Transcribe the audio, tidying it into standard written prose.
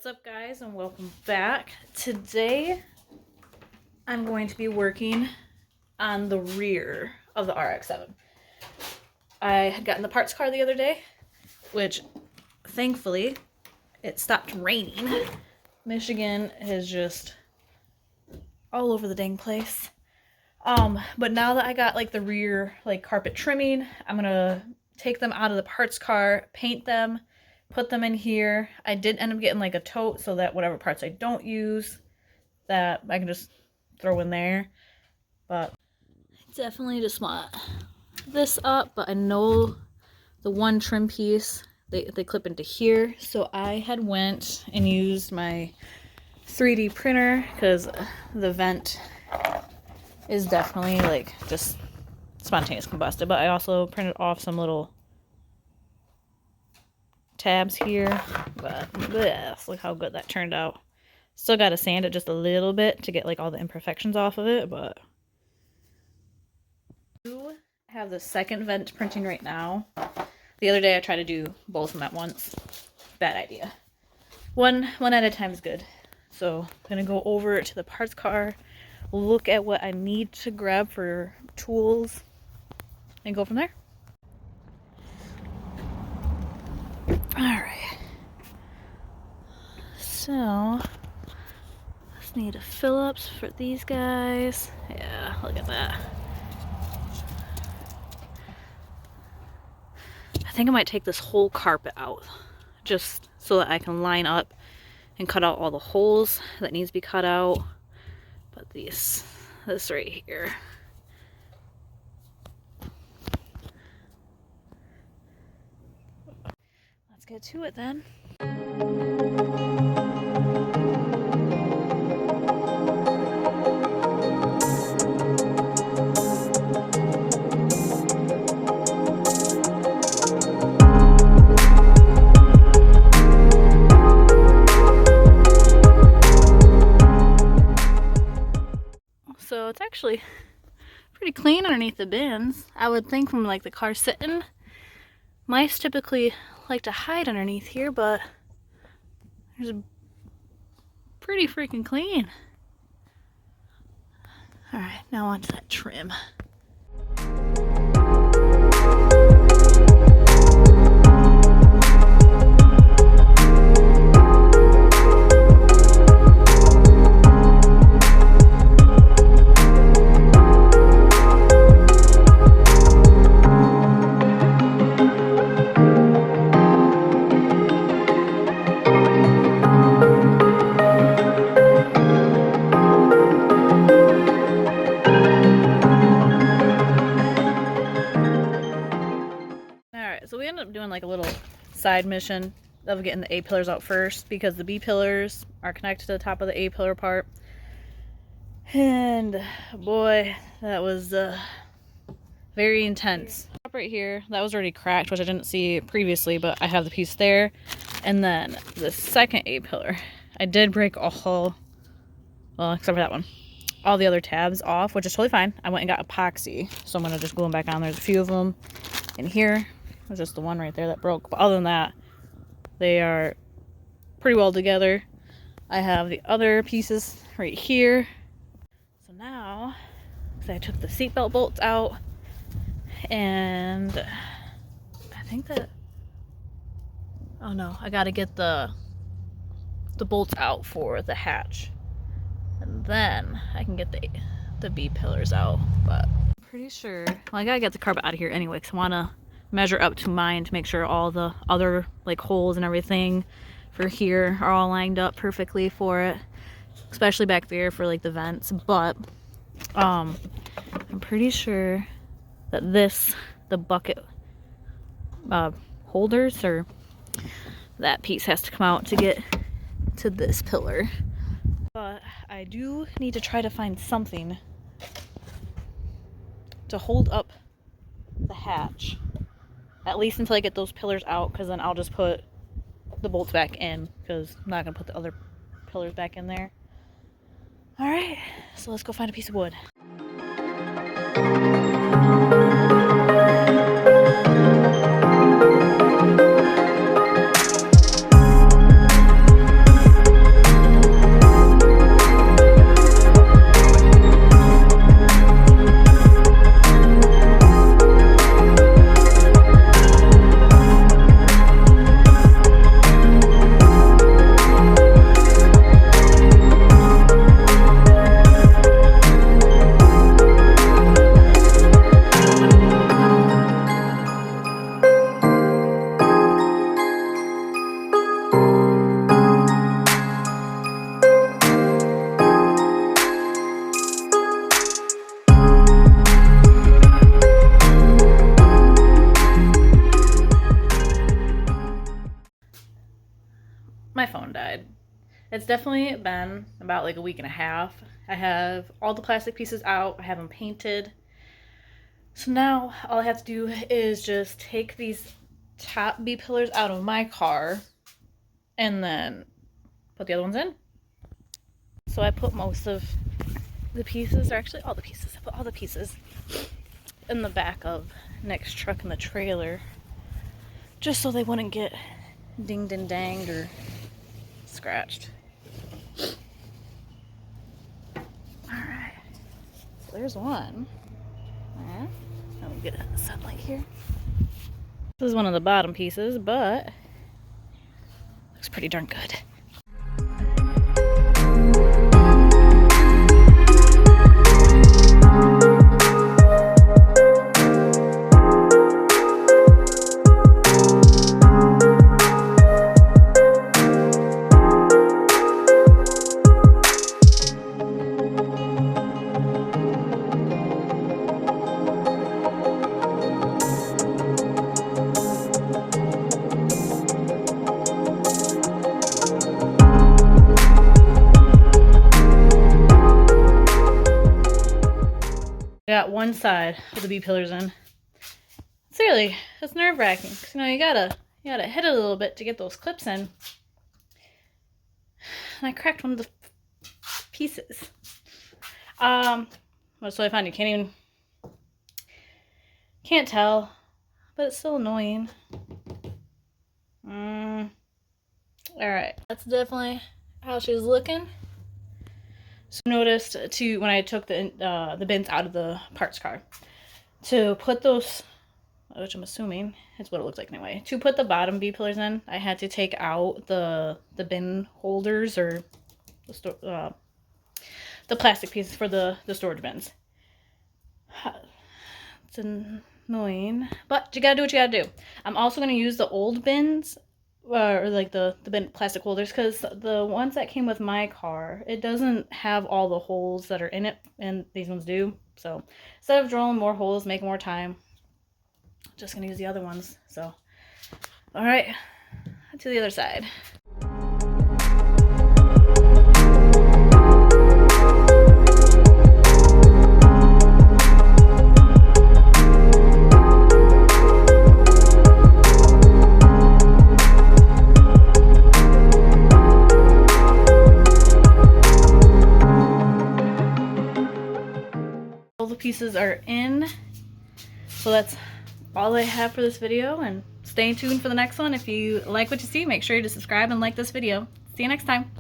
What's up, guys, and welcome back. Today I'm going to be working on the rear of the RX7. I had gotten the parts car the other day, which thankfully it stopped raining. Michigan is just all over the dang place. But now that I got like the rear like carpet trimming, I'm gonna take them out of the parts car, paint them, put them in here. I did end up getting like a tote so that whatever parts I don't use, that I can just throw in there. But definitely just want this up, but I know the one trim piece, they clip into here. So I had went and used my 3D printer because the vent is definitely like just spontaneous combusted. But I also printed off some little tabs here, but bleh, look how good that turned out. Still got to sand it just a little bit to get like all the imperfections off of it, but I do have the second vent printing right now. The other day I tried to do both of them at once. Bad idea. One at a time is good. So I'm gonna go over to the parts car, look at what I need to grab for tools, and go from there. Alright, so just need a Phillips for these guys. Yeah, look at that. I think I might take this whole carpet out just so that I can line up and cut out all the holes that needs to be cut out. But this right here, let's get to it then. So it's actually pretty clean underneath the bins. I would think from like the car sitting, mice typically like to hide underneath here, but there's pretty freaking clean. All right, now onto that trim. So we ended up doing like a little side mission of getting the A-pillars out first because the B-pillars are connected to the top of the A-pillar part. And boy, that was very intense. Right here, that was already cracked, which I didn't see previously, but I have the piece there. And then the second A-pillar, I did break all, well, except for that one, all the other tabs off, which is totally fine. I went and got epoxy, so I'm gonna just glue them back on. There's a few of them in here. It was just the one right there that broke. But other than that, they are pretty well together. I have the other pieces right here. So now, I took the seatbelt bolts out, and I think that, oh no, I gotta get the bolts out for the hatch. And then I can get the B pillars out. But I'm pretty sure, well, I gotta get the carpet out of here anyway, because I wanna measure up to mine to make sure all the other like holes and everything for here are all lined up perfectly for it, especially back there for like the vents. But I'm pretty sure that the bucket holders, or that piece has to come out to get to this pillar. But I do need to try to find something to hold up the hatch, at least until I get those pillars out, because then I'll just put the bolts back in, because I'm not going to put the other pillars back in there. Alright, so let's go find a piece of wood. my phone died. It's definitely been about like a week and a half. I have all the plastic pieces out. I have them painted. So now all I have to do is just take these top B pillars out of my car and then put the other ones in. So I put most of the pieces, or actually all the pieces, I put all the pieces in the back of Nick's truck in the trailer, just so they wouldn't get dinged and danged or scratched. Alright, so there's one. Let me get a sunlight here. This is one of the bottom pieces, but looks pretty darn good. Got one side of the B pillars in. Seriously, it's nerve-wracking. You know, you gotta hit it a little bit to get those clips in. And I cracked one of the pieces. What's really fun? You can't tell, but it's still annoying. All right, that's definitely how she's looking. So noticed when I took the bins out of the parts car to put those, which I'm assuming is what it looks like anyway, to put the bottom B pillars in, I had to take out the bin holders, or the plastic pieces for the storage bins. It's annoying, but you gotta do what you gotta do. I'm also gonna use the old bins, or like the bin plastic holders, because the ones that came with my car, it doesn't have all the holes that are in it, and these ones do. So instead of drilling more holes, making more time, I'm just gonna use the other ones. So all right, to the other side. All the pieces are in, so that's all I have for this video, and stay tuned for the next one. If you like what you see, make sure to subscribe and like this video. See you next time.